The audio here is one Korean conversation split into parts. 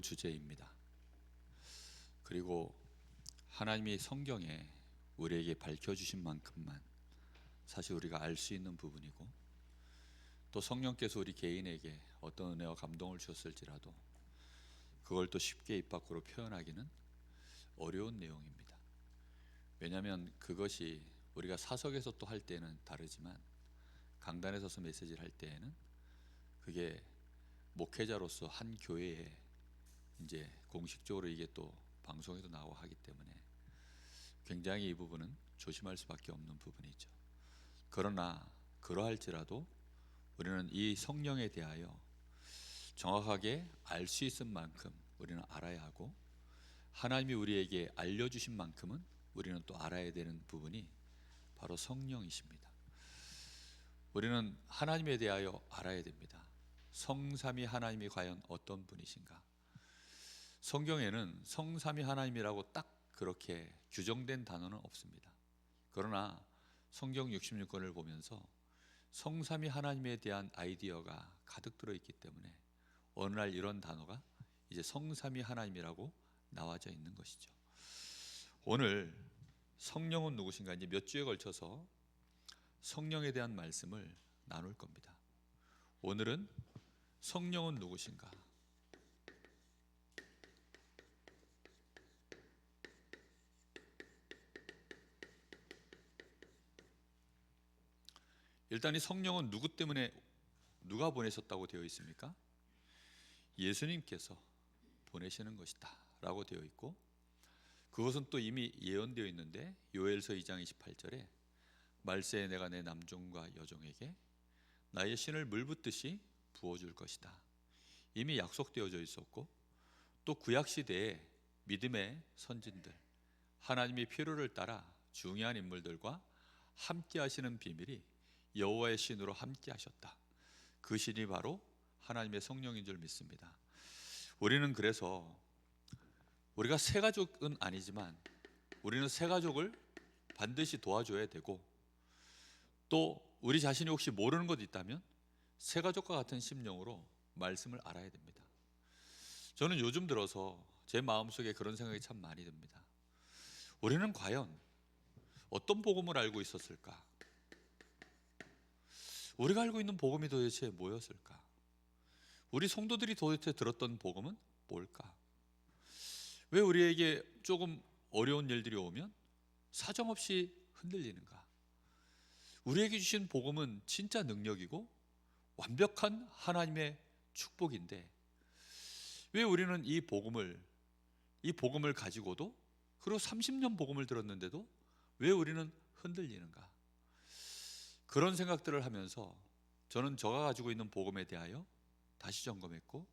어려운 주제입니다. 그리고 하나님이 성경에 우리에게 밝혀주신 만큼만 사실 우리가 알 수 있는 부분이고, 또 성령께서 우리 개인에게 어떤 은혜와 감동을 주셨을지라도 그걸 또 쉽게 입 밖으로 표현하기는 어려운 내용입니다. 왜냐하면 그것이 우리가 사석에서 또 할 때는 다르지만 강단에 서서 메시지를 할 때에는 그게 목회자로서 한 교회에 이제 공식적으로 이게 또 방송에도 나오고 하기 때문에 굉장히 이 부분은 조심할 수밖에 없는 부분이죠. 그러나 그러할지라도 우리는 이 성령에 대하여 정확하게 알 수 있을 만큼 우리는 알아야 하고, 하나님이 우리에게 알려주신 만큼은 우리는 또 알아야 되는 부분이 바로 성령이십니다. 우리는 하나님에 대하여 알아야 됩니다. 성삼위 하나님이 과연 어떤 분이신가? 성경에는 성삼위 하나님이라고 딱 그렇게 규정된 단어는 없습니다. 그러나 성경 66권을 보면서 성삼위 하나님에 대한 아이디어가 가득 들어있기 때문에 어느 날 이런 단어가 이제 성삼위 하나님이라고 나와져 있는 것이죠. 오늘 성령은 누구신가, 이제 몇 주에 걸쳐서 성령에 대한 말씀을 나눌 겁니다. 오늘은 성령은 누구신가? 일단 이 성령은 누구 때문에, 누가 보내셨다고 되어 있습니까? 예수님께서 보내시는 것이다 라고 되어 있고, 그것은 또 이미 예언되어 있는데 요엘서 2장 28절에 말세에 내가 내 남종과 여종에게 나의 신을 물 붓듯이 부어줄 것이다, 이미 약속되어져 있었고, 또 구약시대에 믿음의 선진들, 하나님의 필요를 따라 중요한 인물들과 함께 하시는 비밀이 여호와의 신으로 함께 하셨다. 그 신이 바로 하나님의 성령인 줄 믿습니다. 우리는 그래서 우리가 새 가족은 아니지만 우리는 새 가족을 반드시 도와줘야 되고, 또 우리 자신이 혹시 모르는 것이 있다면 새 가족과 같은 심령으로 말씀을 알아야 됩니다. 저는 요즘 들어서 제 마음속에 그런 생각이 참 많이 듭니다. 우리는 과연 어떤 복음을 알고 있었을까? 우리가 알고 있는 복음이 도대체 뭐였을까? 우리 성도들이 도대체 들었던 복음은 뭘까? 왜 우리에게 조금 어려운 일들이 오면 사정없이 흔들리는가? 우리에게 주신 복음은 진짜 능력이고 완벽한 하나님의 축복인데 왜 우리는 이 복음을 가지고도, 그리고 30년 복음을 들었는데도 왜 우리는 흔들리는가? 그런 생각들을 하면서 저는 제가 가지고 있는 복음에 대하여 다시 점검했고,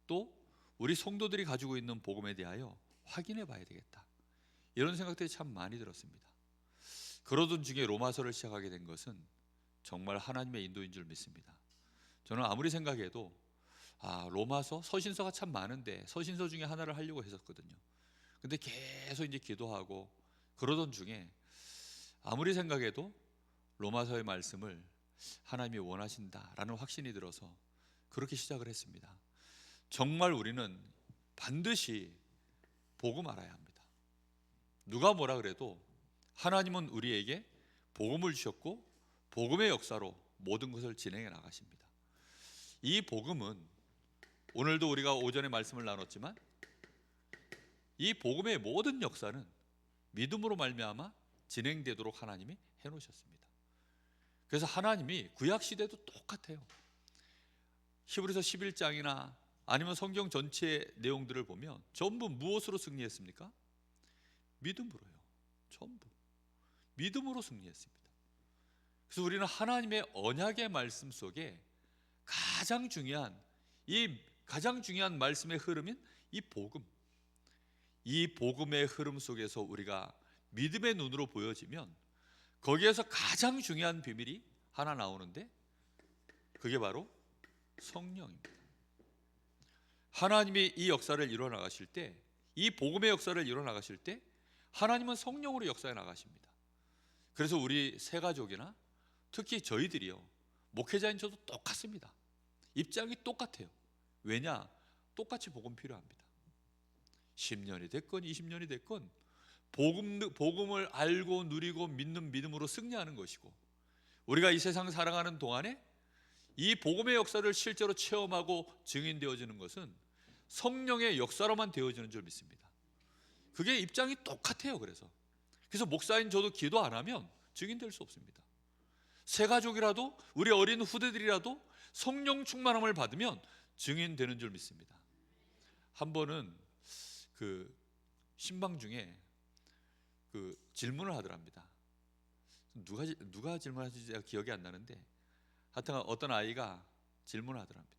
또 우리 성도들이 가지고 있는 복음에 대하여 확인해 봐야 되겠다, 이런 생각들이 참 많이 들었습니다. 그러던 중에 로마서를 시작하게 된 것은 정말 하나님의 인도인 줄 믿습니다. 저는 아무리 생각해도 로마서, 서신서가 참 많은데 서신서 중에 하나를 하려고 했었거든요. 근데 계속 이제 기도하고 그러던 중에 아무리 생각해도 로마서의 말씀을 하나님이 원하신다라는 확신이 들어서 그렇게 시작을 했습니다. 정말 우리는 반드시 복음 알아야 합니다. 누가 뭐라 그래도 하나님은 우리에게 복음을 주셨고 복음의 역사로 모든 것을 진행해 나가십니다. 이 복음은 오늘도 우리가 오전에 말씀을 나눴지만 이 복음의 모든 역사는 믿음으로 말미암아 진행되도록 하나님이 해놓으셨습니다. 그래서 하나님이 구약시대도 똑같아요. 히브리서 11장이나 아니면 성경 전체의 내용들을 보면 전부 무엇으로 승리했습니까? 믿음으로요. 전부 믿음으로 승리했습니다. 그래서 우리는 하나님의 언약의 말씀 속에 가장 중요한 말씀의 흐름인 이 복음의 흐름 속에서 우리가 믿음의 눈으로 보여지면 거기에서 가장 중요한 비밀이 하나 나오는데 그게 바로 성령입니다. 하나님이 이 역사를 이루어 나가실 때, 이 복음의 역사를 이루어 나가실 때 하나님은 성령으로 역사해 나가십니다. 그래서 우리 새 가족이나 특히 저희들이요, 목회자인 저도 똑같습니다. 입장이 똑같아요. 왜냐? 똑같이 복음 필요합니다. 10년이 됐건 20년이 됐건 복음을 알고 누리고 믿는 믿음으로 승리하는 것이고, 우리가 이 세상 살아가는 동안에 이 복음의 역사를 실제로 체험하고 증인되어지는 것은 성령의 역사로만 되어지는 줄 믿습니다. 그게 입장이 똑같아요. 그래서 목사인 저도 기도 안 하면 증인될 수 없습니다. 새 가족이라도 우리 어린 후대들이라도 성령 충만함을 받으면 증인되는 줄 믿습니다. 한 번은 그 신방 중에 그 질문을 하더랍니다. 누가 질문하는지 제가 기억이 안 나는데, 하여튼 어떤 아이가 질문을 하더랍니다.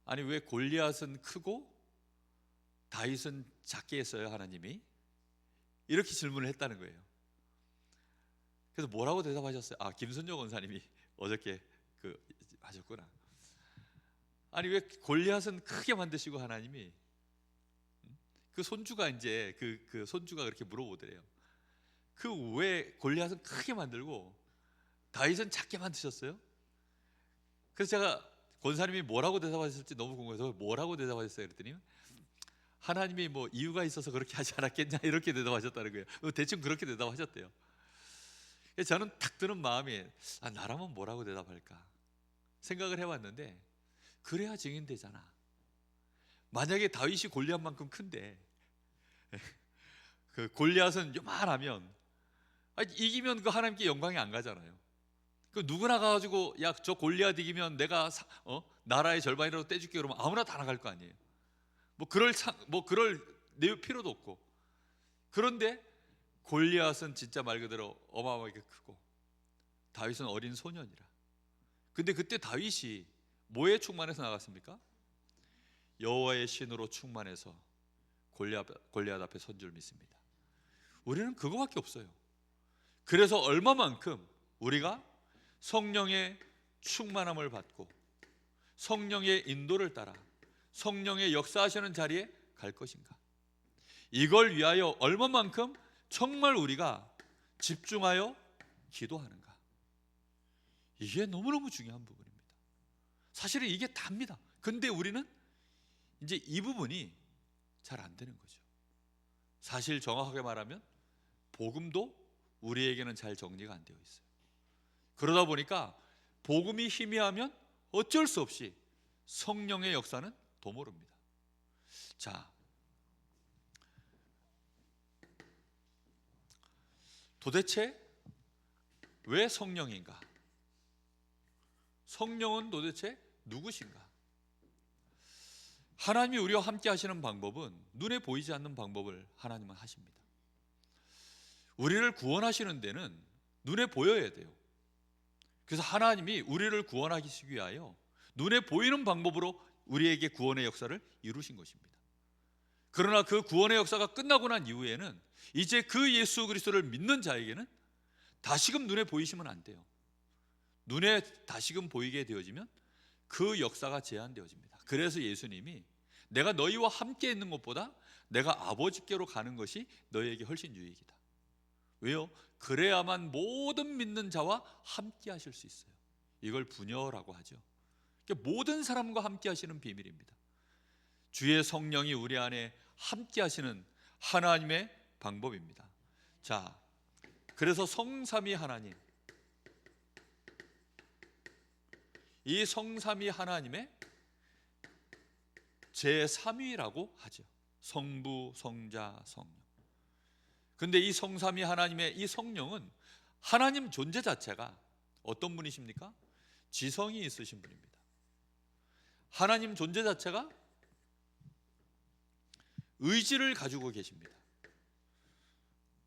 아니 왜 골리앗은 크고 다윗은 작게 했어요, 하나님이? 이렇게 질문을 했다는 거예요. 그래서 뭐라고 대답하셨어요? 김선조 권사님이 어저께 하셨구나. 아니 왜 골리앗은 크게 만드시고 하나님이, 그 손주가 이제 그 손주가 그렇게 물어보더래요. 왜 골리앗은 크게 만들고 다윗은 작게 만드셨어요? 그래서 제가 권사님이 뭐라고 대답하셨을지 너무 궁금해서 뭐라고 대답하셨어요? 그랬더니 하나님이 뭐 이유가 있어서 그렇게 하지 않았겠냐 이렇게 대답하셨다는 거예요. 대충 그렇게 대답하셨대요. 저는 탁 드는 마음이 나라면 뭐라고 대답할까 생각을 해봤는데, 그래야 증인되잖아. 만약에 다윗이 골리앗만큼 큰데 그 골리앗은 요만하면 이기면 그 하나님께 영광이 안 가잖아요. 누구나 가가지고 야 저 골리앗 이기면 내가 나라의 절반이라도 떼줄게 그러면 아무나 다 나갈 거 아니에요. 그럴 내 필요도 없고. 그런데 골리앗은 진짜 말 그대로 어마어마하게 크고 다윗은 어린 소년이라. 근데 그때 다윗이 뭐에 충만해서 나갔습니까? 여호와의 신으로 충만해서 골리앗 앞에 선 줄 믿습니다. 우리는 그거밖에 없어요. 그래서 얼마만큼 우리가 성령의 충만함을 받고 성령의 인도를 따라 성령의 역사하시는 자리에 갈 것인가, 이걸 위하여 얼마만큼 정말 우리가 집중하여 기도하는가, 이게 너무너무 중요한 부분입니다. 사실은 이게 답니다. 근데 우리는 이제 이 부분이 잘 안 되는 거죠. 사실 정확하게 말하면 복음도 우리에게는 잘 정리가 안 되어 있어요. 그러다 보니까 복음이 희미하면 어쩔 수 없이 성령의 역사는 도모릅니다. 자, 도대체 왜 성령인가? 성령은 도대체 누구신가? 하나님이 우리와 함께 하시는 방법은 눈에 보이지 않는 방법을 하나님은 하십니다. 우리를 구원하시는 데는 눈에 보여야 돼요. 그래서 하나님이 우리를 구원하시기 위하여 눈에 보이는 방법으로 우리에게 구원의 역사를 이루신 것입니다. 그러나 그 구원의 역사가 끝나고 난 이후에는 이제 그 예수 그리스도를 믿는 자에게는 다시금 눈에 보이시면 안 돼요. 눈에 다시금 보이게 되어지면 그 역사가 제한되어집니다. 그래서 예수님이 내가 너희와 함께 있는 것보다 내가 아버지께로 가는 것이 너희에게 훨씬 유익이다. 왜요? 그래야만 모든 믿는 자와 함께 하실 수 있어요. 이걸 부녀라고 하죠. 모든 사람과 함께 하시는 비밀입니다. 주의 성령이 우리 안에 함께 하시는 하나님의 방법입니다. 자, 그래서 성삼위 하나님, 이 성삼위 하나님의 제3위라고 하죠. 성부, 성자, 성령. 근데 이 성삼위 하나님의 이 성령은 하나님 존재 자체가 어떤 분이십니까? 지성이 있으신 분입니다. 하나님 존재 자체가 의지를 가지고 계십니다.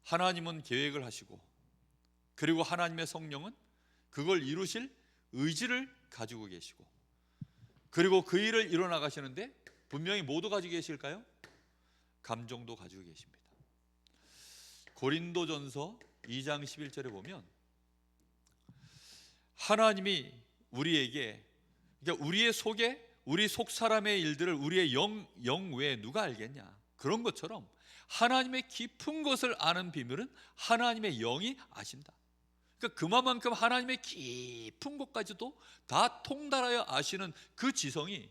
하나님은 계획을 하시고, 그리고 하나님의 성령은 그걸 이루실 의지를 가지고 계시고, 그리고 그 일을 이뤄나가시는데 분명히 모두 가지고 계실까요? 감정도 가지고 계십니다. 고린도전서 2장 11절에 보면 하나님이 우리에게, 그러니까 우리의 속에, 우리 속 사람의 일들을 우리의 영 외에 누가 알겠냐, 그런 것처럼 하나님의 깊은 것을 아는 비밀은 하나님의 영이 아신다. 그러니까 그만큼 하나님의 깊은 것까지도 다 통달하여 아시는 그 지성이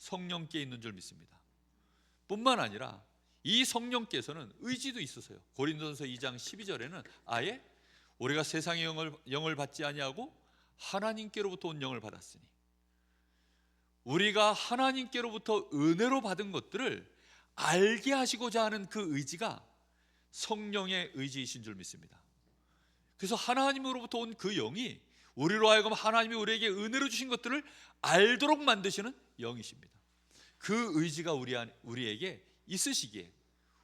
성령께 있는 줄 믿습니다. 뿐만 아니라 이 성령께서는 의지도 있으세요. 고린도전서 2장 12절에는 아예 우리가 세상의 영을 받지 아니하고 하나님께로부터 온 영을 받았으니, 우리가 하나님께로부터 은혜로 받은 것들을 알게 하시고자 하는 그 의지가 성령의 의지이신 줄 믿습니다. 그래서 하나님으로부터 온 그 영이 우리로 하여금 하나님이 우리에게 은혜로 주신 것들을 알도록 만드시는 영이십니다. 그 의지가 우리에게 있으시기에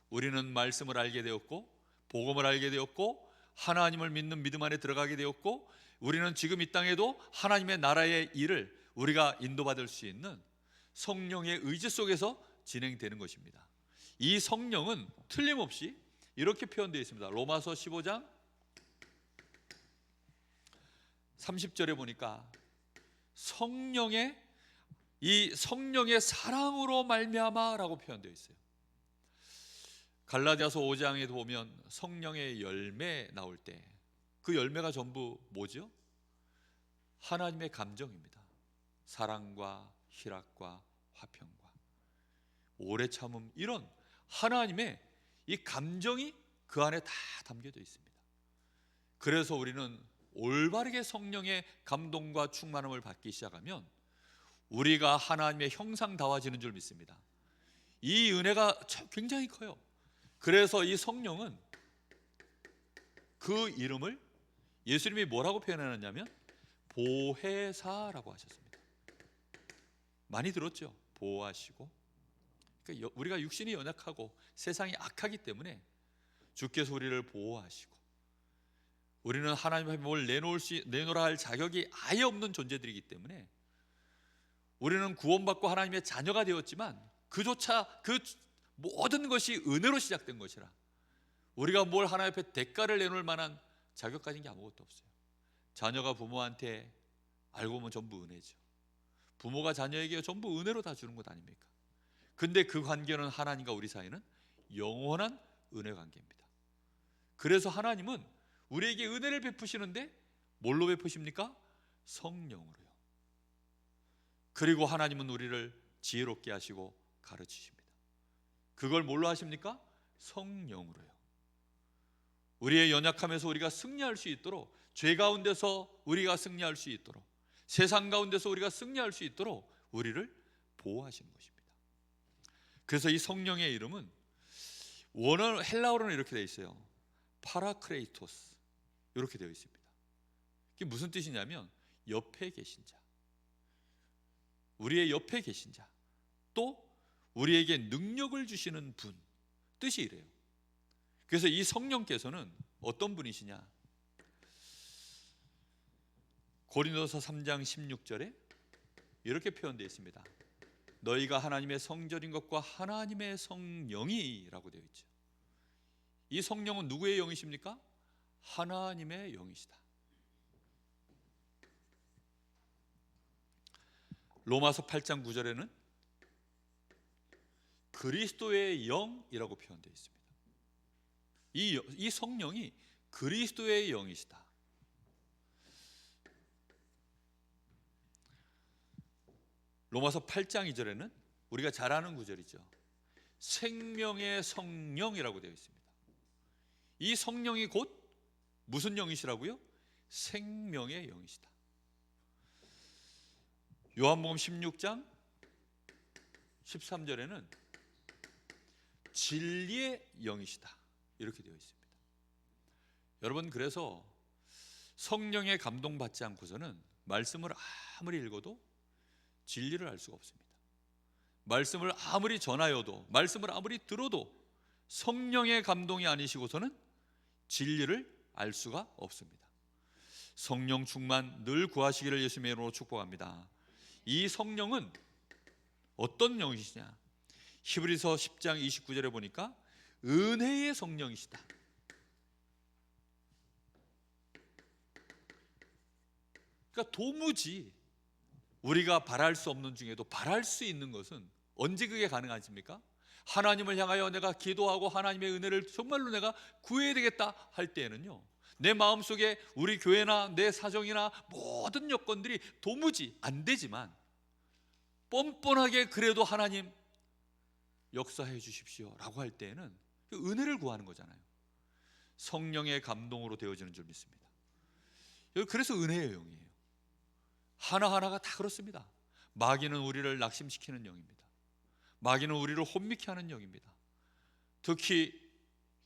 우리는 말씀을 알게 되었고, 복음을 알게 되었고, 하나님을 믿는 믿음 안에 들어가게 되었고, 우리는 지금 이 땅에도 하나님의 나라의 일을 우리가 인도받을 수 있는 성령의 의지 속에서 진행되는 것입니다. 이 성령은 틀림없이 이렇게 표현되어 있습니다. 로마서 15장 30절에 보니까 이 성령의 사랑으로 말미암아라고 표현되어 있어요. 갈라디아서 5장에도 보면 성령의 열매 나올 때 그 열매가 전부 뭐죠? 하나님의 감정입니다. 사랑과 희락과 화평과 오래 참음, 이런 하나님의 이 감정이 그 안에 다 담겨져 있습니다. 그래서 우리는 올바르게 성령의 감동과 충만함을 받기 시작하면 우리가 하나님의 형상다워지는 줄 믿습니다. 이 은혜가 굉장히 커요. 그래서 이 성령은 그 이름을 예수님이 뭐라고 표현하느냐면 보혜사라고 하셨습니다. 많이 들었죠? 보호하시고. 그러니까 우리가 육신이 연약하고 세상이 악하기 때문에 주께서 우리를 보호하시고, 우리는 하나님 앞에 뭘 내놓으라 할 자격이 아예 없는 존재들이기 때문에 우리는 구원받고 하나님의 자녀가 되었지만 그조차 그 모든 것이 은혜로 시작된 것이라 우리가 뭘 하나님 앞에 대가를 내놓을 만한 자격 가진 게 아무것도 없어요. 자녀가 부모한테 알고 보면 전부 은혜죠. 부모가 자녀에게 전부 은혜로 다 주는 것 아닙니까? 근데 그 관계는 하나님과 우리 사이는 영원한 은혜 관계입니다. 그래서 하나님은 우리에게 은혜를 베푸시는데 뭘로 베푸십니까? 성령으로요. 그리고 하나님은 우리를 지혜롭게 하시고 가르치십니다. 그걸 뭘로 하십니까? 성령으로요. 우리의 연약함에서 우리가 승리할 수 있도록, 죄 가운데서 우리가 승리할 수 있도록, 세상 가운데서 우리가 승리할 수 있도록 우리를 보호하시는 것입니다. 그래서 이 성령의 이름은 원어 헬라어로는 이렇게 되어 있어요. 파라크레이토스, 이렇게 되어 있습니다. 이게 무슨 뜻이냐면 옆에 계신 자, 우리의 옆에 계신 자, 또 우리에게 능력을 주시는 분, 뜻이 이래요. 그래서 이 성령께서는 어떤 분이시냐? 고린도서 3장 16절에 이렇게 표현되어 있습니다. 너희가 하나님의 성전인 것과 하나님의 성령이라고 되어 있죠. 이 성령은 누구의 영이십니까? 하나님의 영이시다. 로마서 8장 9절에는 그리스도의 영이라고 표현되어 있습니다. 이 성령이 그리스도의 영이시다. 로마서 8장 2절에는 우리가 잘 아는 구절이죠. 생명의 성령이라고 되어 있습니다. 이 성령이 곧 무슨 영이시라고요? 생명의 영이시다. 요한복음 16장 13절에는 진리의 영이시다, 이렇게 되어 있습니다. 여러분, 그래서 성령의 감동받지 않고서는 말씀을 아무리 읽어도 진리를 알 수가 없습니다. 말씀을 아무리 전하여도, 말씀을 아무리 들어도 성령의 감동이 아니시고서는 진리를 알 수가 없습니다. 성령 충만 늘 구하시기를 예수님의 이름으로 축복합니다. 이 성령은 어떤 영이시냐? 히브리서 10장 29절에 보니까 은혜의 성령이시다. 그러니까 도무지 우리가 바랄 수 없는 중에도 바랄 수 있는 것은 언제 그게 가능하십니까? 하나님을 향하여 내가 기도하고 하나님의 은혜를 정말로 내가 구해야 되겠다 할 때에는요, 내 마음속에 우리 교회나 내 사정이나 모든 여건들이 도무지 안 되지만 뻔뻔하게 그래도 하나님 역사해 주십시오 라고 할 때에는 은혜를 구하는 거잖아요. 성령의 감동으로 되어지는 줄 믿습니다. 그래서 은혜의 영이에요. 하나하나가 다 그렇습니다. 마귀는 우리를 낙심시키는 영입니다. 마귀는 우리를 혼미케 하는 영입니다. 특히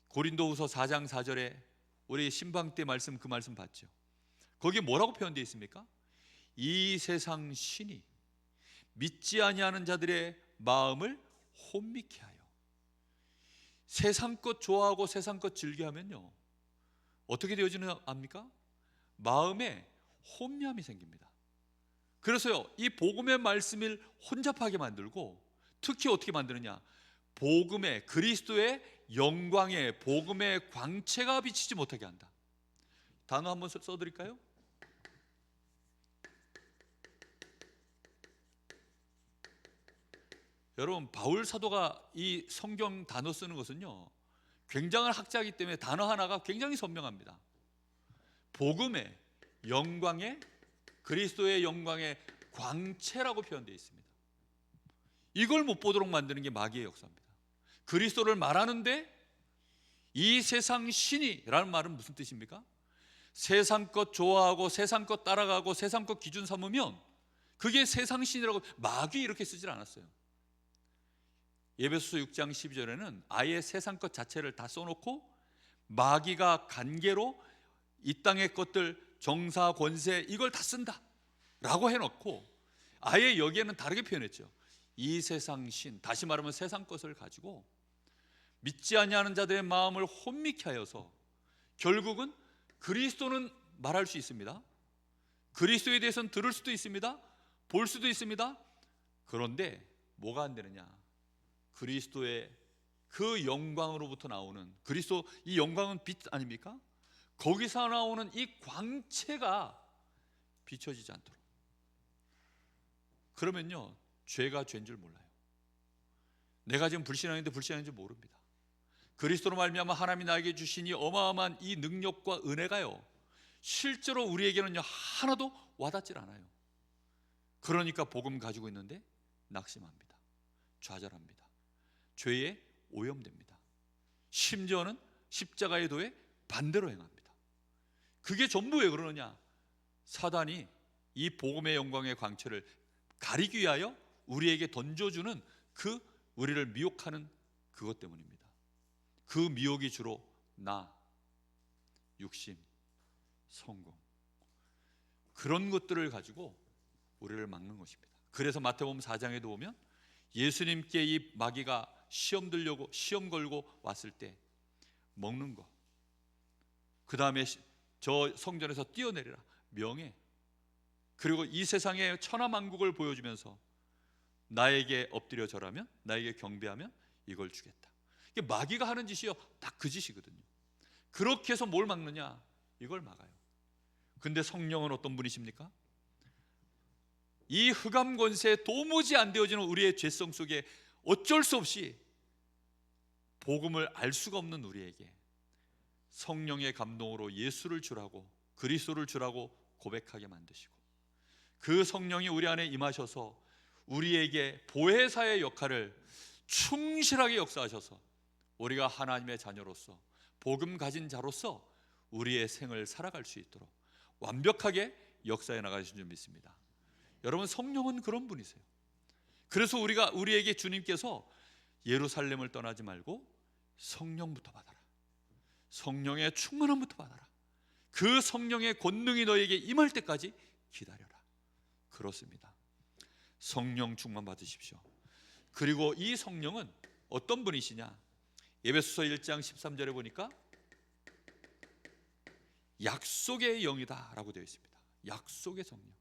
고린도후서 4장 4절에 우리 신방 때 말씀, 그 말씀 봤죠. 거기에 뭐라고 표현되어 있습니까? 이 세상 신이 믿지 아니하는 자들의 마음을 혼미케 하여. 세상 것 좋아하고 세상 것 즐겨하면요, 어떻게 되어지는 압니까? 마음에 혼미함이 생깁니다. 그래서요, 이 복음의 말씀을 혼잡하게 만들고, 특히 어떻게 만드느냐, 복음의, 그리스도의 영광의 복음의 광채가 비치지 못하게 한다. 단어 한번 써드릴까요? 여러분, 바울 사도가 이 성경 단어 쓰는 것은요, 굉장한 학자이기 때문에 단어 하나가 굉장히 선명합니다. 복음의 영광의, 그리스도의 영광의 광채라고 표현되어 있습니다. 이걸 못 보도록 만드는 게 마귀의 역사입니다. 그리스도를 말하는데 이 세상 신이라는 말은 무슨 뜻입니까? 세상 것 좋아하고 세상 것 따라가고 세상 것 기준 삼으면 그게 세상 신이라고, 마귀 이렇게 쓰질 않았어요. 에베소서 6장 12절에는 아예 세상 것 자체를 다 써놓고 마귀가 관계로 이 땅의 것들, 정사, 권세, 이걸 다 쓴다 라고 해놓고 아예 여기에는 다르게 표현했죠. 이 세상 신, 다시 말하면 세상 것을 가지고 믿지 아니하는 자들의 마음을 혼미케 하여서, 결국은 그리스도는 말할 수 있습니다. 그리스도에 대해서는 들을 수도 있습니다. 볼 수도 있습니다. 그런데 뭐가 안 되느냐, 그리스도의 그 영광으로부터 나오는, 그리스도 이 영광은 빛 아닙니까? 거기서 나오는 이 광채가 비춰지지 않도록. 그러면요, 죄가 죄인 줄 몰라요. 내가 지금 불신앙인데 불신앙인 줄 모릅니다. 그리스도로 말미암아 하나님이 나에게 주신 이 어마어마한 이 능력과 은혜가요, 실제로 우리에게는 하나도 와닿질 않아요. 그러니까 복음 가지고 있는데 낙심합니다. 좌절합니다. 죄에 오염됩니다. 심지어는 십자가의 도에 반대로 행합니다. 그게 전부 왜 그러느냐? 사단이 이 복음의 영광의 광채를 가리기 위하여 우리에게 던져주는 그 우리를 미혹하는 그것 때문입니다. 그 미혹이 주로 나, 육신, 성공, 그런 것들을 가지고 우리를 막는 것입니다. 그래서 마태복음 4장에도 보면 예수님께 이 마귀가 시험 들려고, 시험 걸고 왔을 때 먹는 거, 그 다음에 저 성전에서 뛰어내리라, 명예, 그리고 이 세상의 천하만국을 보여주면서 나에게 엎드려 절하면, 나에게 경배하면 이걸 주겠다. 이게 마귀가 하는 짓이요, 딱 그 짓이거든요. 그렇게 해서 뭘 막느냐? 이걸 막아요. 근데 성령은 어떤 분이십니까? 이 흑암 권세에 도무지 안 되어지는 우리의 죄성 속에 어쩔 수 없이 복음을 알 수가 없는 우리에게 성령의 감동으로 예수를 주라고, 그리스도를 주라고 고백하게 만드시고, 그 성령이 우리 안에 임하셔서 우리에게 보혜사의 역할을 충실하게 역사하셔서 우리가 하나님의 자녀로서, 복음 가진 자로서 우리의 생을 살아갈 수 있도록 완벽하게 역사해 나가신 줄 믿습니다. 여러분, 성령은 그런 분이세요. 그래서 우리에게 주님께서 예루살렘을 떠나지 말고 성령부터 받아라, 성령의 충만함부터 받아라, 그 성령의 권능이 너에게 임할 때까지 기다려라. 그렇습니다. 성령 충만 받으십시오. 그리고 이 성령은 어떤 분이시냐? 에베소서 1장 13절에 보니까 약속의 영이다 라고 되어 있습니다. 약속의 성령,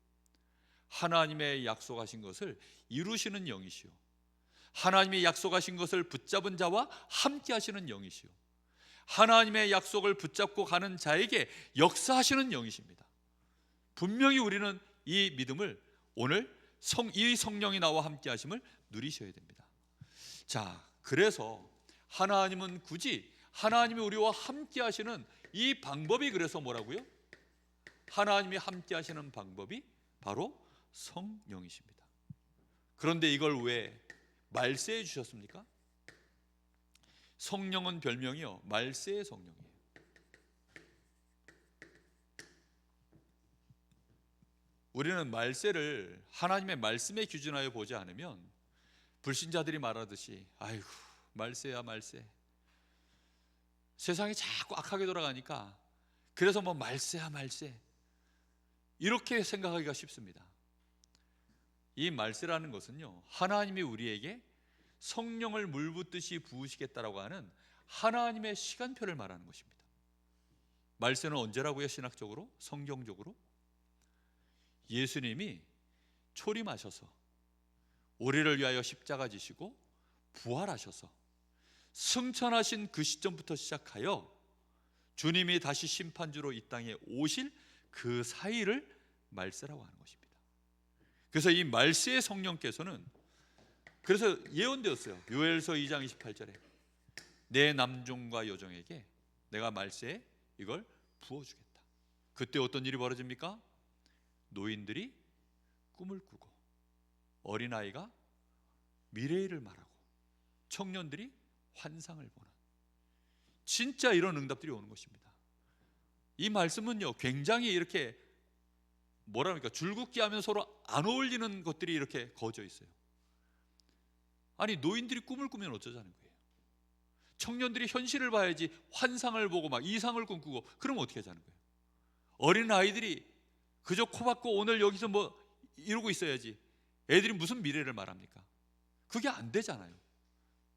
하나님의 약속하신 것을 이루시는 영이시오, 하나님이 약속하신 것을 붙잡은 자와 함께 하시는 영이시오, 하나님의 약속을 붙잡고 가는 자에게 역사하시는 영이십니다. 분명히 우리는 이 믿음을 오늘 이 성령이 나와 함께 하심을 누리셔야 됩니다. 자, 그래서 하나님은 굳이 하나님이 우리와 함께 하시는 이 방법이, 그래서 뭐라고요? 하나님이 함께 하시는 방법이 바로 성령이십니다. 그런데 이걸 왜 말세에 주셨습니까? 성령은 별명이요, 말세의 성령이에요. 우리는 말세를 하나님의 말씀에 기준하여 보지 않으면 불신자들이 말하듯이 아이고 말세야 말세, 세상이 자꾸 악하게 돌아가니까 그래서 뭐 말세야 말세, 이렇게 생각하기가 쉽습니다. 이 말세라는 것은요, 하나님이 우리에게 성령을 물붓듯이 부으시겠다라고 하는 하나님의 시간표를 말하는 것입니다. 말세는 언제라고요? 신학적으로, 성경적으로 예수님이 초림하셔서 우리를 위하여 십자가 지시고 부활하셔서 승천하신 그 시점부터 시작하여 주님이 다시 심판주로 이 땅에 오실 그 사이를 말세라고 하는 것입니다. 그래서 이 말세의 성령께서는 그래서 예언되었어요. 요엘서 2장 28절에 내 남종과 여종에게 내가 말세에 이걸 부어주겠다. 그때 어떤 일이 벌어집니까? 노인들이 꿈을 꾸고, 어린아이가 미래일을 말하고, 청년들이 환상을 보는, 진짜 이런 응답들이 오는 것입니다. 이 말씀은요, 굉장히 이렇게 뭐라 합니까? 줄긋기 하면 서로 안 어울리는 것들이 이렇게 거져 있어요. 아니, 노인들이 꿈을 꾸면 어쩌자는 거예요? 청년들이 현실을 봐야지 환상을 보고 막 이상을 꿈꾸고 그러면 어떻게 하자는 거예요? 어린아이들이 그저 코 박고 오늘 여기서 뭐 이러고 있어야지 애들이 무슨 미래를 말합니까? 그게 안 되잖아요.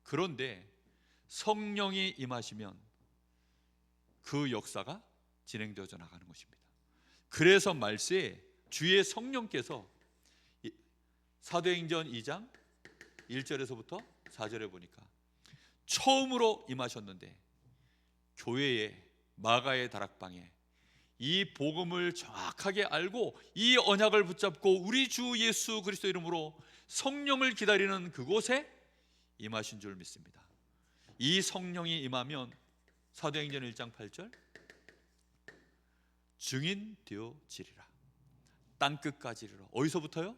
그런데 성령이 임하시면 그 역사가 진행되어져 나가는 것입니다. 그래서 말세에 주의 성령께서 사도행전 2장 1절에서부터 4절에 보니까 처음으로 임하셨는데 교회의 마가의 다락방에 이 복음을 정확하게 알고 이 언약을 붙잡고 우리 주 예수 그리스도 이름으로 성령을 기다리는 그곳에 임하신 줄 믿습니다. 이 성령이 임하면 사도행전 1장 8절 증인 되어지리라. 땅끝까지 이르러. 어디서부터요?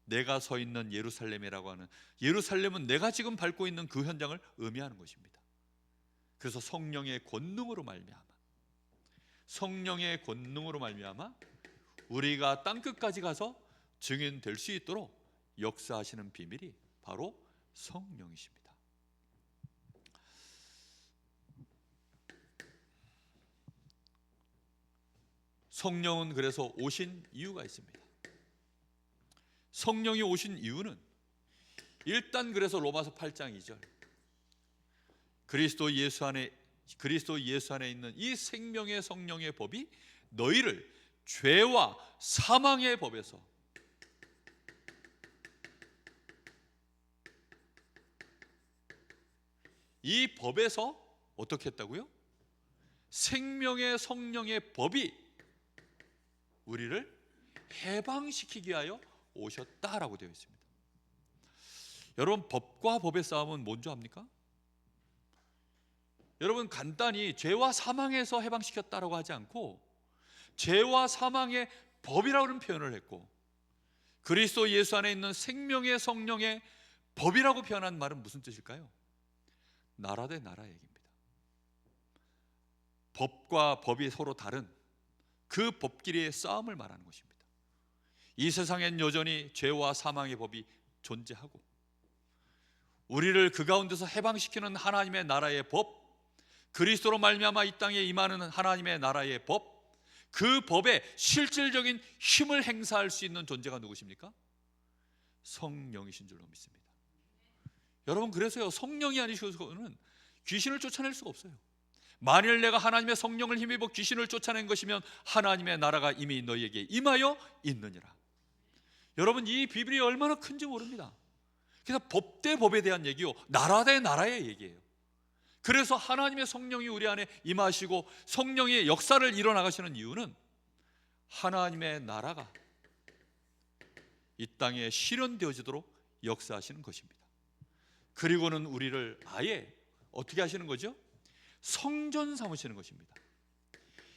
내가 서 있는 예루살렘이라고 하는, 예루살렘은 내가 지금 밟고 있는 그 현장을 의미하는 것입니다. 그래서 성령의 권능으로 말미암아, 성령의 권능으로 말미암아 우리가 땅끝까지 가서 증인될 수 있도록 역사하시는 비밀이 바로 성령이십니다. 성령은 그래서 오신 이유가 있습니다. 성령이 오신 이유는 일단 그래서 로마서 8장 2절 그리스도 예수 안에 있는 이 생명의 성령의 법이 너희를 죄와 사망의 법에서 이 법에서 어떻게 했다고요? 생명의 성령의 법이 우리를 해방시키기 위하여 오셨다라고 되어 있습니다. 여러분, 법과 법의 싸움은 뭔지 압니까? 여러분, 간단히 죄와 사망에서 해방시켰다라고 하지 않고 죄와 사망의 법이라는 표현을 했고, 그리스도 예수 안에 있는 생명의 성령의 법이라고 표현한 말은 무슨 뜻일까요? 나라 대 나라 얘기입니다. 법과 법이 서로 다른 그 법끼리의 싸움을 말하는 것입니다. 이 세상엔 여전히 죄와 사망의 법이 존재하고 우리를 그 가운데서 해방시키는 하나님의 나라의 법, 그리스도로 말미암아 이 땅에 임하는 하나님의 나라의 법, 그 법에 실질적인 힘을 행사할 수 있는 존재가 누구십니까? 성령이신 줄로 믿습니다. 여러분, 그래서요, 성령이 아니셔서는 귀신을 쫓아낼 수가 없어요. 만일 내가 하나님의 성령을 힘입어 귀신을 쫓아낸 것이면 하나님의 나라가 이미 너희에게 임하여 있느니라. 여러분, 이 비밀이 얼마나 큰지 모릅니다. 그래서 법 대 법에 대한 얘기요, 나라 대 나라의 얘기예요. 그래서 하나님의 성령이 우리 안에 임하시고 성령의 역사를 이뤄나가시는 이유는 하나님의 나라가 이 땅에 실현되어지도록 역사하시는 것입니다. 그리고는 우리를 아예 어떻게 하시는 거죠? 성전 삼으시는 것입니다.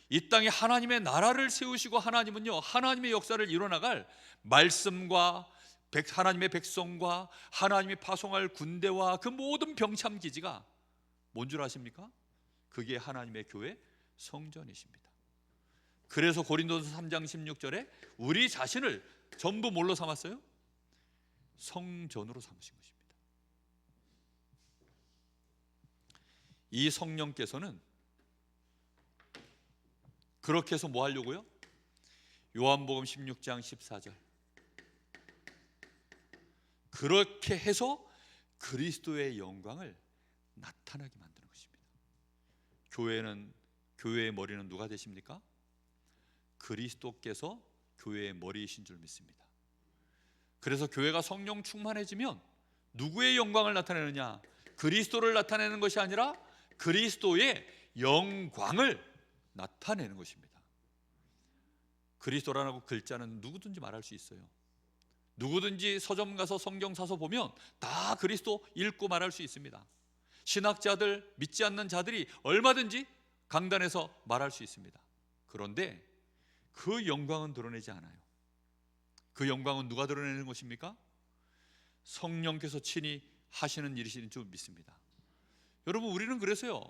이 땅에 하나님의 나라를 세우시고 하나님은요, 하나님의 역사를 이뤄나갈 말씀과 하나님의 백성과 하나님이 파송할 군대와 그 모든 병참 기지가 뭔 줄 아십니까? 그게 하나님의 교회 성전이십니다. 그래서 고린도서 3장 16절에 우리 자신을 전부 뭘로 삼았어요? 성전으로 삼으신 것입니다. 이 성령께서는 그렇게 해서 뭐 하려고요? 요한복음 16장 14절, 그렇게 해서 그리스도의 영광을 나타나게 만드는 것입니다. 교회의 머리는 누가 되십니까? 그리스도께서 교회의 머리이신 줄 믿습니다. 그래서 교회가 성령 충만해지면 누구의 영광을 나타내느냐? 그리스도를 나타내는 것이 아니라 그리스도의 영광을 나타내는 것입니다. 그리스도라는 글자는 누구든지 말할 수 있어요. 누구든지 서점 가서 성경 사서 보면 다 그리스도 읽고 말할 수 있습니다. 신학자들, 믿지 않는 자들이 얼마든지 강단에서 말할 수 있습니다. 그런데 그 영광은 드러내지 않아요. 그 영광은 누가 드러내는 것입니까? 성령께서 친히 하시는 일이신 줄 믿습니다. 여러분, 우리는 그래서요,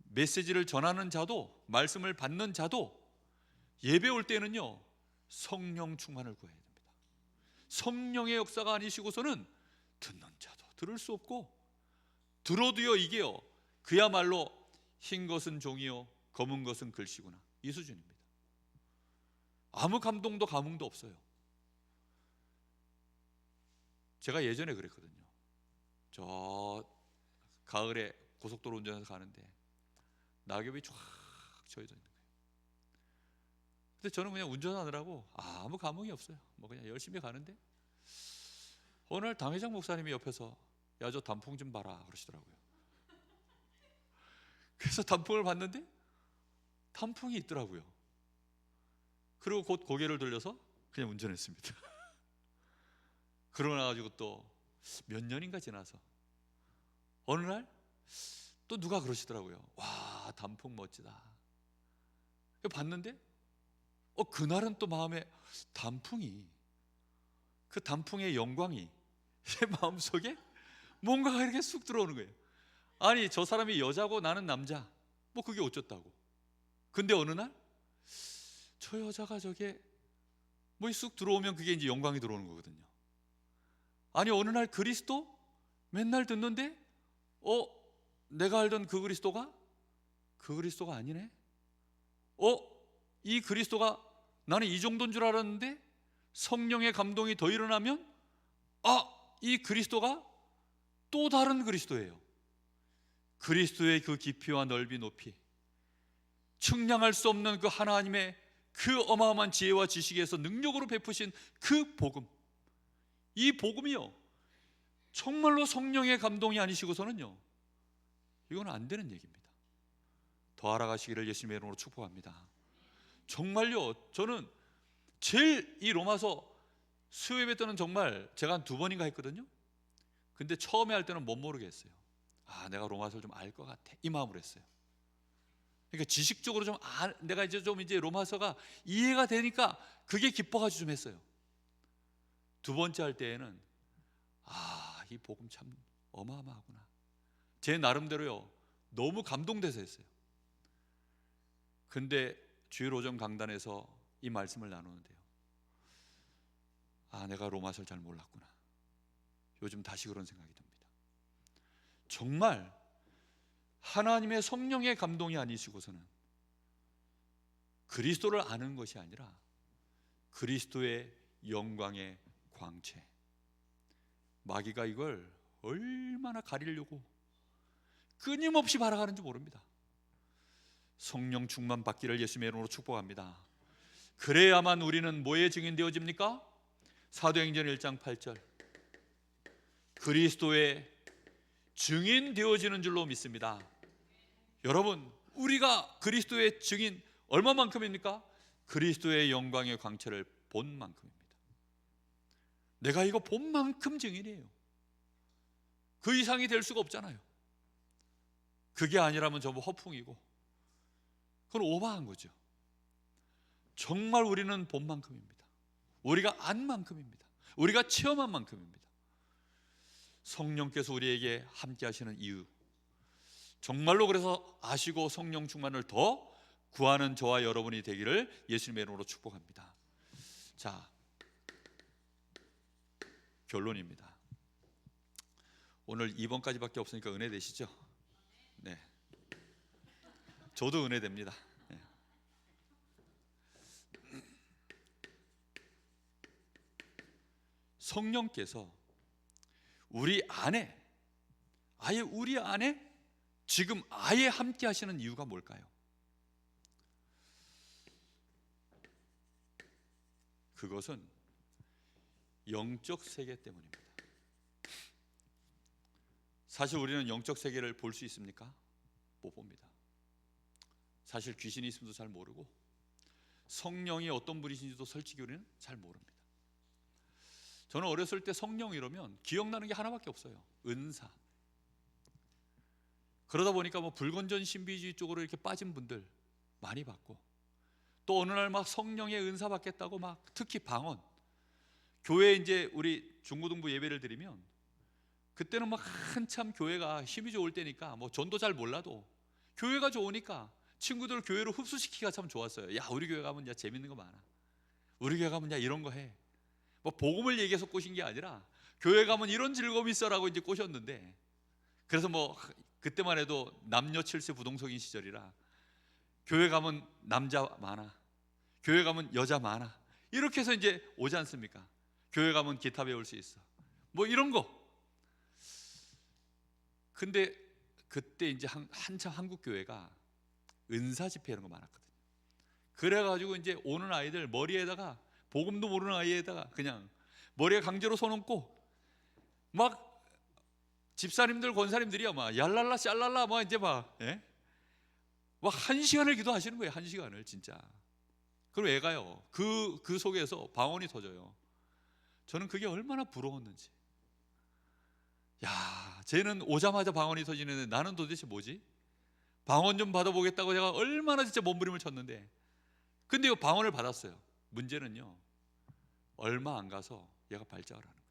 메시지를 전하는 자도 말씀을 받는 자도 예배 올 때는요 성령 충만을 구해야 됩니다. 성령의 역사가 아니시고서는 듣는 자도 들을 수 없고, 들어도요 이게요 그야말로 흰 것은 종이요 검은 것은 글씨구나, 이 수준입니다. 아무 감동도 감흥도 없어요. 제가 예전에 그랬거든요. 저 가을에 고속도로 운전해서 가는데 낙엽이 쫙 져있는 거예요. 근데 저는 그냥 운전하느라고 아무 감흥이 없어요. 뭐 그냥 열심히 가는데 어느 날 당회장 목사님이 옆에서 야, 저 단풍 좀 봐라 그러시더라고요. 그래서 단풍을 봤는데 단풍이 있더라고요. 그리고 곧 고개를 돌려서 그냥 운전했습니다. 그러고 나가지고 또 몇 년인가 지나서 어느 날 또 누가 그러시더라고요. 와, 단풍 멋지다. 봤는데 그날은 또 마음에 단풍이, 그 단풍의 영광이 제 마음속에 뭔가가 이렇게 쑥 들어오는 거예요. 아니, 저 사람이 여자고 나는 남자, 뭐 그게 어쩌다고. 근데 어느 날 저 여자가 저게 뭐 쑥 들어오면 그게 이제 영광이 들어오는 거거든요. 아니, 어느 날 그리스도 맨날 듣는데 내가 알던 그 그리스도가 아니네. 이 그리스도가 나는 이 정도인 줄 알았는데 성령의 감동이 더 일어나면 이 그리스도가 또 다른 그리스도예요. 그리스도의 그 깊이와 넓이 높이, 측량할 수 없는 그 하나님의 그 어마어마한 지혜와 지식에서 능력으로 베푸신 그 복음, 이 복음이요 정말로 성령의 감동이 아니시고서는요 이건 안 되는 얘기입니다. 더 알아가시기를 예수님의 이름으로 축복합니다. 정말요, 저는 제일 이 로마서 수요 예배 때는 정말 제가 한 2번인가 했거든요. 근데 처음에 할 때는 못 모르겠어요. 내가 로마서를 좀 알 것 같아, 이 마음으로 했어요. 그러니까 지식적으로 내가 이제 로마서가 이해가 되니까 그게 기뻐가지고 좀 했어요. 2번째 할 때에는 이 복음 참 어마어마하구나, 제 나름대로요 너무 감동돼서 했어요. 근데 주일 오전 강단에서 이 말씀을 나누는데요, 내가 로마서를 잘 몰랐구나, 요즘 다시 그런 생각이 듭니다. 정말 하나님의 성령의 감동이 아니시고서는 그리스도를 아는 것이 아니라 그리스도의 영광의 광채, 마귀가 이걸 얼마나 가리려고 끊임없이 바라가는지 모릅니다. 성령 충만 받기를 예수님의 이름으로 축복합니다. 그래야만 우리는 뭐의 증인 되어집니까? 사도행전 1장 8절, 그리스도의 증인 되어지는 줄로 믿습니다. 여러분, 우리가 그리스도의 증인 얼마만큼입니까? 그리스도의 영광의 광채를 본 만큼입니다. 내가 이거 본 만큼 증인이에요. 그 이상이 될 수가 없잖아요. 그게 아니라면 전부 허풍이고 그건 오버한 거죠. 정말 우리는 본 만큼입니다. 우리가 안 만큼입니다. 우리가 체험한 만큼입니다. 성령께서 우리에게 함께 하시는 이유, 정말로 그래서 아시고 성령 충만을 더 구하는 저와 여러분이 되기를 예수님의 이름으로 축복합니다. 자, 결론입니다. 오늘 2번까지밖에 없으니까 은혜 되시죠? 네, 저도 은혜 됩니다. 네. 성령께서 우리 안에, 아예 우리 안에 지금 아예 함께 하시는 이유가 뭘까요? 그것은 영적 세계 때문입니다. 사실 우리는 영적 세계를 볼 수 있습니까? 못 봅니다. 사실 귀신이 있음도 잘 모르고 성령이 어떤 분이신지도 솔직히 우리는 잘 모릅니다. 저는 어렸을 때 성령 이러면 기억나는 게 하나밖에 없어요. 은사. 그러다 보니까 뭐 불건전 신비주의 쪽으로 이렇게 빠진 분들 많이 봤고, 또 어느 날 막 성령의 은사 받겠다고 막, 특히 방언, 교회 이제 우리 중고등부 예배를 드리면 그때는 막 한참 교회가 힘이 좋을 때니까 뭐 전도 잘 몰라도 교회가 좋으니까 친구들 교회로 흡수시키기가 참 좋았어요. 야, 우리 교회 가면 야 재밌는 거 많아. 우리 교회 가면 야 이런 거 해. 뭐 복음을 얘기해서 꼬신 게 아니라 교회 가면 이런 즐거움이 있어라고 이제 꼬셨는데, 그래서 뭐 그때만 해도 남녀 7세 부동석인 시절이라 교회 가면 남자 많아, 교회 가면 여자 많아, 이렇게 해서 이제 오지 않습니까? 교회 가면 기타 배울 수 있어, 뭐 이런 거. 근데 그때 이제 한참 한국 교회가 은사 집회 이런 거 많았거든요. 그래가지고 이제 오는 아이들 머리에다가, 복음도 모르는 아이에다가 그냥 머리에 강제로 손 얹고 막 집사님들 권사님들이야 막 얄랄라 짤랄라 막 이제 막, 예? 막 1시간을 기도하시는 거예요. 1시간을 진짜. 그럼 애가요 그 속에서 방언이 터져요. 저는 그게 얼마나 부러웠는지. 야, 쟤는 오자마자 방언이 터지는데 나는 도대체 뭐지? 방언 좀 받아보겠다고 제가 얼마나 진짜 몸부림을 쳤는데, 근데 이 방언을 받았어요. 문제는요, 얼마 안 가서 얘가 발작을 하는 거예요.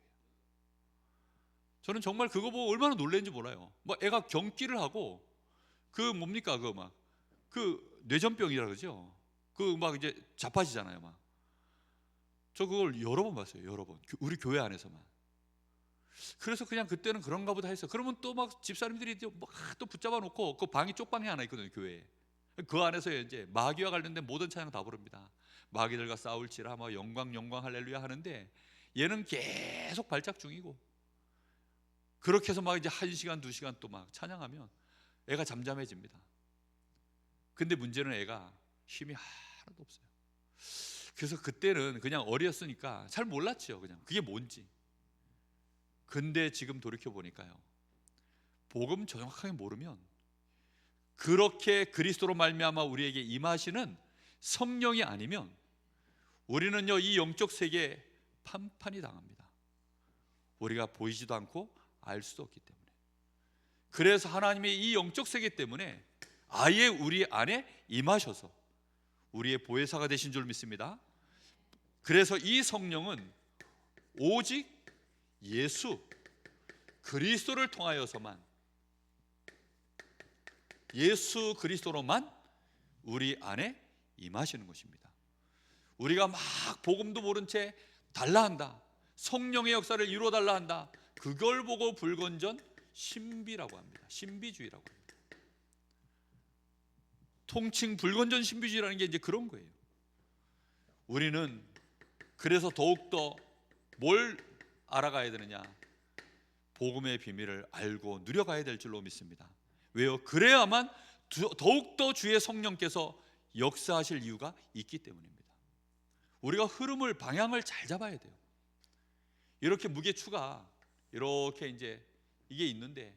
저는 정말 그거 보고 얼마나 놀랐는지 몰라요. 뭐 애가 경기를 하고 그 뭡니까 그 막 그 뇌전병이라 그러죠. 그 막 이제 자빠지잖아요. 막 저 그걸 여러 번 봤어요. 여러 번. 우리 교회 안에서만. 그래서 그냥 그때는 그런가 보다 했어요. 그러면 또 막 집사님들이 막 또 붙잡아 놓고, 그 방이 쪽방이 하나 있거든요, 교회에. 그 안에서 이제 마귀와 관련된 모든 찬양 다 부릅니다. 마귀들과 싸울지라 뭐 영광 영광 할렐루야 하는데, 얘는 계속 발작 중이고, 그렇게 해서 막 이제 1시간 2시간 또 막 찬양하면 애가 잠잠해집니다. 근데 문제는 애가 힘이 하나도 없어요. 그래서 그때는 그냥 어렸으니까 잘 몰랐죠. 그냥 그게 뭔지. 근데 지금 돌이켜 보니까요, 복음 정확하게 모르면 그렇게 그리스도로 말미암아 우리에게 임하시는 성령이 아니면 우리는요 이 영적 세계에 판판이 당합니다. 우리가 보이지도 않고 알 수도 없기 때문에. 그래서 하나님의 이 영적 세계 때문에 아예 우리 안에 임하셔서 우리의 보혜사가 되신 줄 믿습니다. 그래서 이 성령은 오직 예수 그리스도를 통하여서만, 예수 그리스도로만 우리 안에 임하시는 것입니다. 우리가 막 복음도 모른 채 달라 한다, 성령의 역사를 이루어 달라 한다, 그걸 보고 불건전 신비라고 합니다. 신비주의라고 합니다. 통칭 불건전 신비주의라는 게 이제 그런 거예요. 우리는 그래서 더욱더 뭘 알아가야 되느냐, 복음의 비밀을 알고 누려가야 될 줄로 믿습니다. 왜요? 그래야만 더욱더 주의 성령께서 역사하실 이유가 있기 때문입니다. 우리가 흐름을, 방향을 잘 잡아야 돼요. 이렇게 무게추가 이렇게 이제 이게 있는데,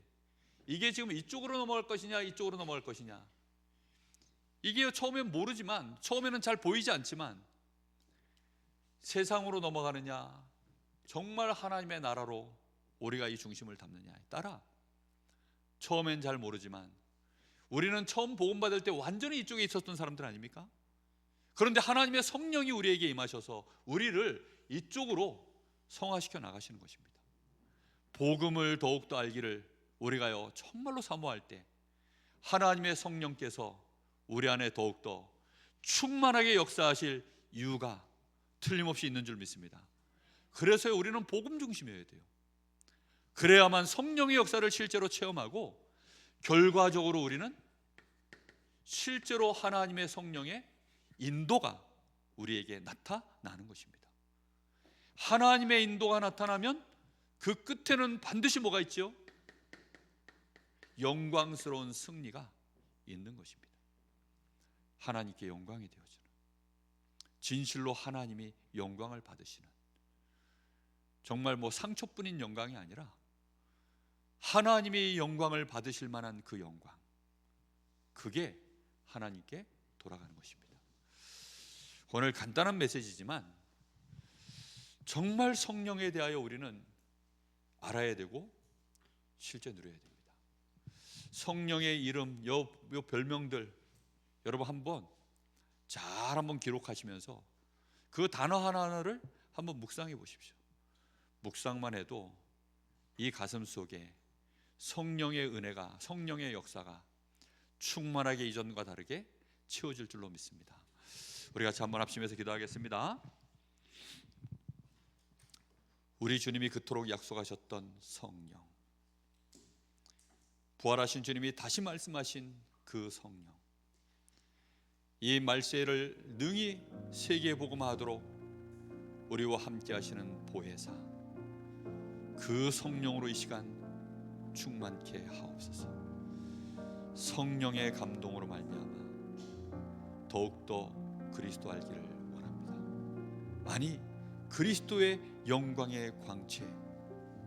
이게 지금 이쪽으로 넘어갈 것이냐 이쪽으로 넘어갈 것이냐, 이게 처음엔 모르지만, 처음에는 잘 보이지 않지만 세상으로 넘어가느냐 정말 하나님의 나라로 우리가 이 중심을 담느냐에 따라, 처음엔 잘 모르지만 우리는 처음 복음 받을 때 완전히 이쪽에 있었던 사람들 아닙니까? 그런데 하나님의 성령이 우리에게 임하셔서 우리를 이쪽으로 성화시켜 나가시는 것입니다. 복음을 더욱더 알기를 우리가요 정말로 사모할 때 하나님의 성령께서 우리 안에 더욱더 충만하게 역사하실 이유가 틀림없이 있는 줄 믿습니다. 그래서 우리는 복음 중심이어야 돼요. 그래야만 성령의 역사를 실제로 체험하고 결과적으로 우리는 실제로 하나님의 성령의 인도가 우리에게 나타나는 것입니다. 하나님의 인도가 나타나면 그 끝에는 반드시 뭐가 있죠? 영광스러운 승리가 있는 것입니다. 하나님께 영광이 되어지는, 진실로 하나님이 영광을 받으시는, 정말 상처뿐인 영광이 아니라 하나님이 영광을 받으실 만한 그 영광, 그게 하나님께 돌아가는 것입니다. 오늘 간단한 메시지지만 정말 성령에 대하여 우리는 알아야 되고 실제 누려야 됩니다. 성령의 이름, 요 별명들 여러분 한번 기록하시면서 그 단어 하나하나를 한번 묵상해 보십시오. 묵상만 해도 이 가슴 속에 성령의 은혜가, 성령의 역사가 충만하게 이전과 다르게 채워질 줄로 믿습니다. 우리 같이 한번 합심해서 기도하겠습니다. 우리 주님이 그토록 약속하셨던 성령, 부활하신 주님이 다시 말씀하신 그 성령, 이 말세를 능히 세계에 복음하도록 우리와 함께 하시는 보혜사, 그 성령으로 이 시간 충만케 하옵소서. 성령의 감동으로 말미암아 더욱더 그리스도 알기를 원합니다. 아니, 그리스도의 영광의 광채,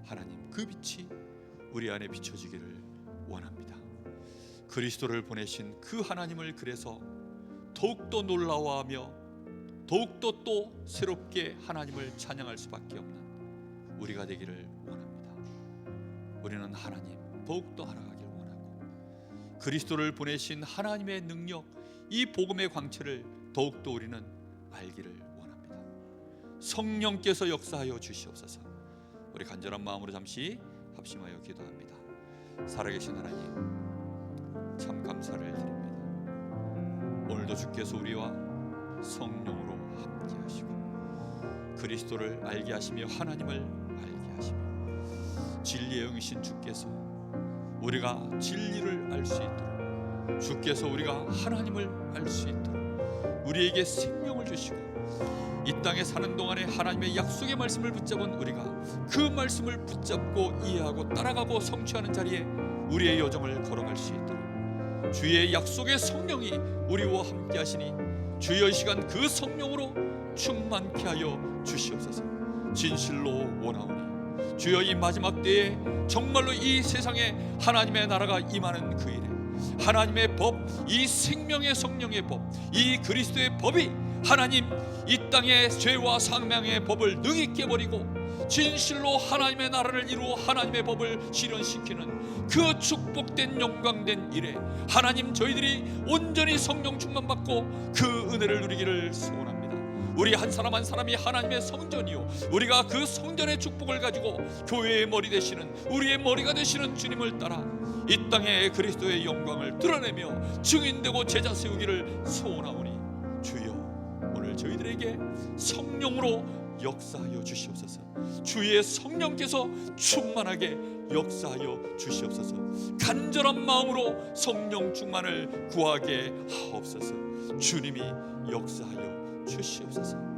하나님 그 빛이 우리 안에 비춰지기를 원합니다. 그리스도를 보내신 그 하나님을 그래서 더욱더 놀라워하며 더욱더 또 새롭게 하나님을 찬양할 수밖에 없는 우리가 되기를 원합니다. 우리는 하나님 더욱더 알아가길 원하고 그리스도를 보내신 하나님의 능력, 이 복음의 광채를 더욱더 우리는 알기를 원합니다. 성령께서 역사하여 주시옵소서. 우리 간절한 마음으로 잠시 합심하여 기도합니다. 살아계신 하나님, 참 감사를 드립니다. 오늘도 주께서 우리와 성령으로 함께 하시고 그리스도를 알게 하시며 하나님을 알게 하시며 진리의 영이신 주께서 우리가 진리를 알 수 있도록, 주께서 우리가 하나님을 알 수 있도록 우리에게 생명을 주시고 이 땅에 사는 동안에 하나님의 약속의 말씀을 붙잡은 우리가 그 말씀을 붙잡고 이해하고 따라가고 성취하는 자리에 우리의 여정을 걸어갈 수 있도록 주의 약속의 성령이 우리와 함께 하시니 주여 이 시간 그 성령으로 충만케 하여 주시옵소서. 진실로 원하오니 주여 이 마지막 때에 정말로 이 세상에 하나님의 나라가 임하는 그 일에 하나님의 법, 이 생명의 성령의 법, 이 그리스도의 법이 하나님 이 땅의 죄와 사망의 법을 능히 깨버리고 진실로 하나님의 나라를 이루어 하나님의 법을 실현시키는 그 축복된 영광된 일에 하나님 저희들이 온전히 성령 충만받고 그 은혜를 누리기를 소원합니다. 우리 한 사람 한 사람이 하나님의 성전이요, 우리가 그 성전의 축복을 가지고 교회의 머리 되시는, 우리의 머리가 되시는 주님을 따라 이 땅에 그리스도의 영광을 드러내며 증인되고 제자 세우기를 소원하오니 주여 오늘 저희들에게 성령으로 역사하여 주시옵소서. 주의 성령께서 충만하게 역사하여 주시옵소서. 간절한 마음으로 성령 충만을 구하게 하옵소서. 주님이 역사하여 주시옵소서.